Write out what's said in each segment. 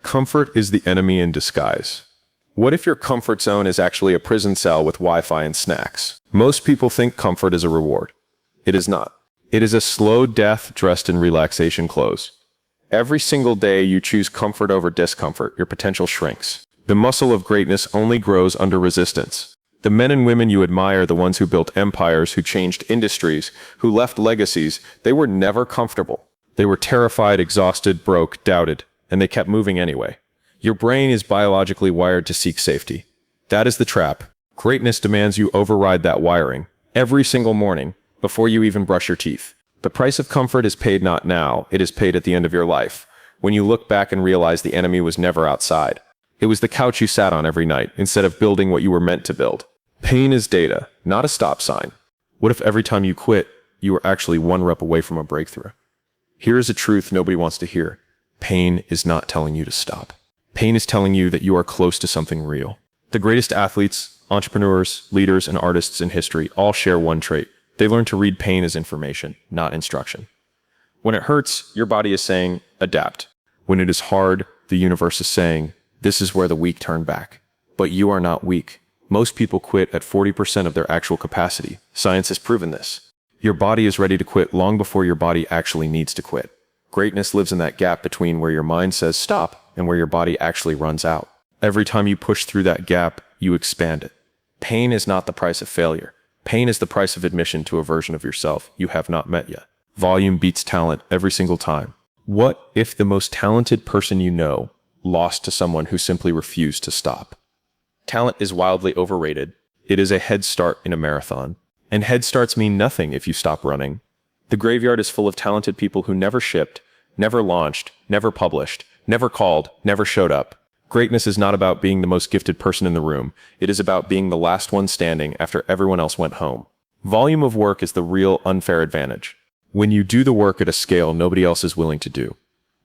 comfort is the enemy in disguise? What if your comfort zone is actually a prison cell with Wi-Fi and snacks? Most people think comfort is a reward. It is not. It is a slow death dressed in relaxation clothes. Every single day you choose comfort over discomfort, your potential shrinks. The muscle of greatness only grows under resistance. The men and women you admire, the ones who built empires, who changed industries, who left legacies, they were never comfortable. They were terrified, exhausted, broke, doubted, and they kept moving anyway. Your brain is biologically wired to seek safety. That is the trap. Greatness demands you override that wiring every single morning before you even brush your teeth. The price of comfort is paid not now, it is paid at the end of your life, when you look back and realize the enemy was never outside. It was the couch you sat on every night, instead of building what you were meant to build. Pain is data, not a stop sign. What if every time you quit, you were actually one rep away from a breakthrough? Here is a truth nobody wants to hear. Pain is not telling you to stop. Pain is telling you that you are close to something real. The greatest athletes, entrepreneurs, leaders, and artists in history all share one trait. They learn to read pain as information, not instruction. When it hurts, your body is saying, adapt. When it is hard, the universe is saying, this is where the weak turn back. But you are not weak. Most people quit at 40% of their actual capacity. Science has proven this. Your body is ready to quit long before your body actually needs to quit. Greatness lives in that gap between where your mind says stop and where your body actually runs out. Every time you push through that gap, you expand it. Pain is not the price of failure. Pain is the price of admission to a version of yourself you have not met yet. Volume beats talent every single time. What if the most talented person you know lost to someone who simply refused to stop? Talent is wildly overrated. It is a head start in a marathon. And head starts mean nothing if you stop running. The graveyard is full of talented people who never shipped, never launched, never published, never called, never showed up. Greatness is not about being the most gifted person in the room. It is about being the last one standing after everyone else went home. Volume of work is the real unfair advantage. When you do the work at a scale nobody else is willing to do,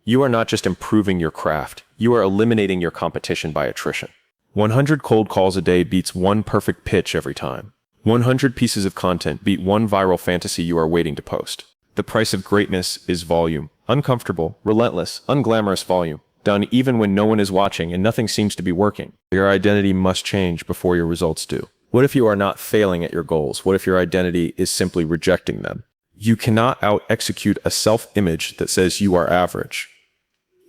you are not just improving your craft, you are eliminating your competition by attrition. 100 cold calls a day beats one perfect pitch every time. 100 pieces of content beat one viral fantasy you are waiting to post. The price of greatness is volume. Uncomfortable, relentless, unglamorous volume. Done even when no one is watching and nothing seems to be working. Your identity must change before your results do. What if you are not failing at your goals? What if your identity is simply rejecting them? You cannot out-execute a self-image that says you are average.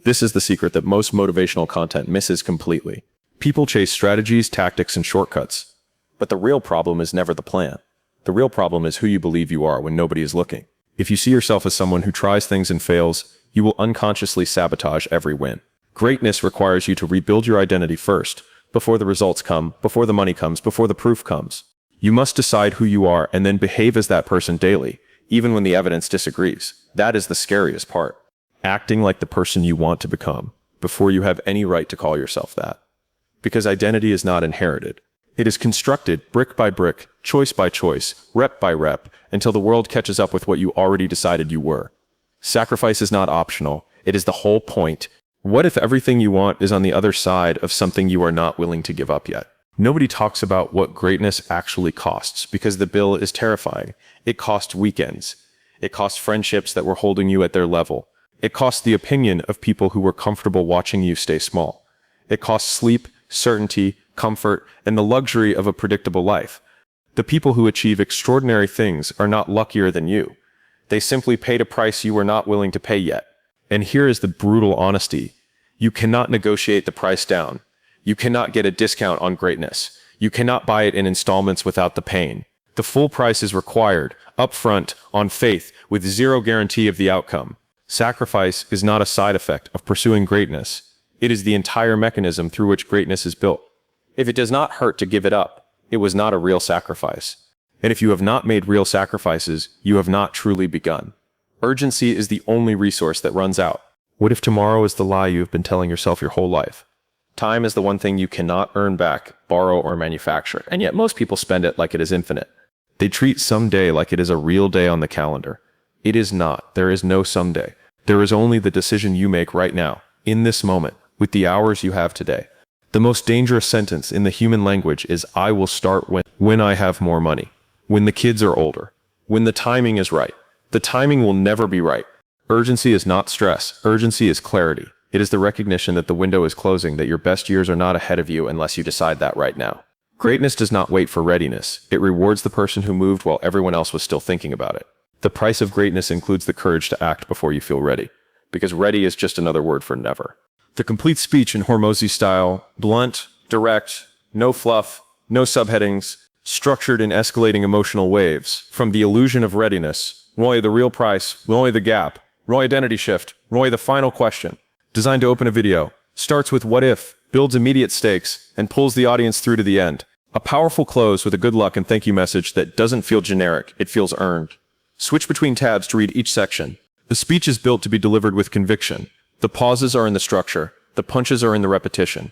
This is the secret that most motivational content misses completely. People chase strategies, tactics, and shortcuts. But the real problem is never the plan. The real problem is who you believe you are when nobody is looking. If you see yourself as someone who tries things and fails, you will unconsciously sabotage every win. Greatness requires you to rebuild your identity first, before the results come, before the money comes, before the proof comes. You must decide who you are and then behave as that person daily, even when the evidence disagrees. That is the scariest part. Acting like the person you want to become, before you have any right to call yourself that. Because identity is not inherited. It is constructed brick by brick, choice by choice, rep by rep, until the world catches up with what you already decided you were. Sacrifice is not optional. It is the whole point. What if everything you want is on the other side of something you are not willing to give up yet? Nobody talks about what greatness actually costs because the bill is terrifying. It costs weekends. It costs friendships that were holding you at their level. It costs the opinion of people who were comfortable watching you stay small. It costs sleep, certainty, comfort, and the luxury of a predictable life. The people who achieve extraordinary things are not luckier than you. They simply paid a price you were not willing to pay yet. And here is the brutal honesty. You cannot negotiate the price down. You cannot get a discount on greatness. You cannot buy it in installments without the pain. The full price is required, upfront, on faith, with zero guarantee of the outcome. Sacrifice is not a side effect of pursuing greatness. It is the entire mechanism through which greatness is built. If it does not hurt to give it up, it was not a real sacrifice. And if you have not made real sacrifices, you have not truly begun. Urgency is the only resource that runs out. What if tomorrow is the lie you have been telling yourself your whole life? Time is the one thing you cannot earn back, borrow, or manufacture, and yet most people spend it like it is infinite. They treat someday like it is a real day on the calendar. It is not. There is no someday. There is only the decision you make right now, in this moment, with the hours you have today. The most dangerous sentence in the human language is I will start when I have more money, when the kids are older, when the timing is right. The timing will never be right. Urgency is not stress. Urgency is clarity. It is the recognition that the window is closing, that your best years are not ahead of you unless you decide that right now. Greatness does not wait for readiness. It rewards the person who moved while everyone else was still thinking about it. The price of greatness includes the courage to act before you feel ready, because ready is just another word for never. The complete speech in Hormozi style, blunt, direct, no fluff, no subheadings, structured in escalating emotional waves. From the illusion of readiness, Roy the real price, Roy the gap, Roy identity shift, Roy the final question. Designed to open a video, starts with what if, builds immediate stakes, and pulls the audience through to the end. A powerful close with a good luck and thank you message that doesn't feel generic, it feels earned. Switch between tabs to read each section. The speech is built to be delivered with conviction. The pauses are in the structure, the punches are in the repetition.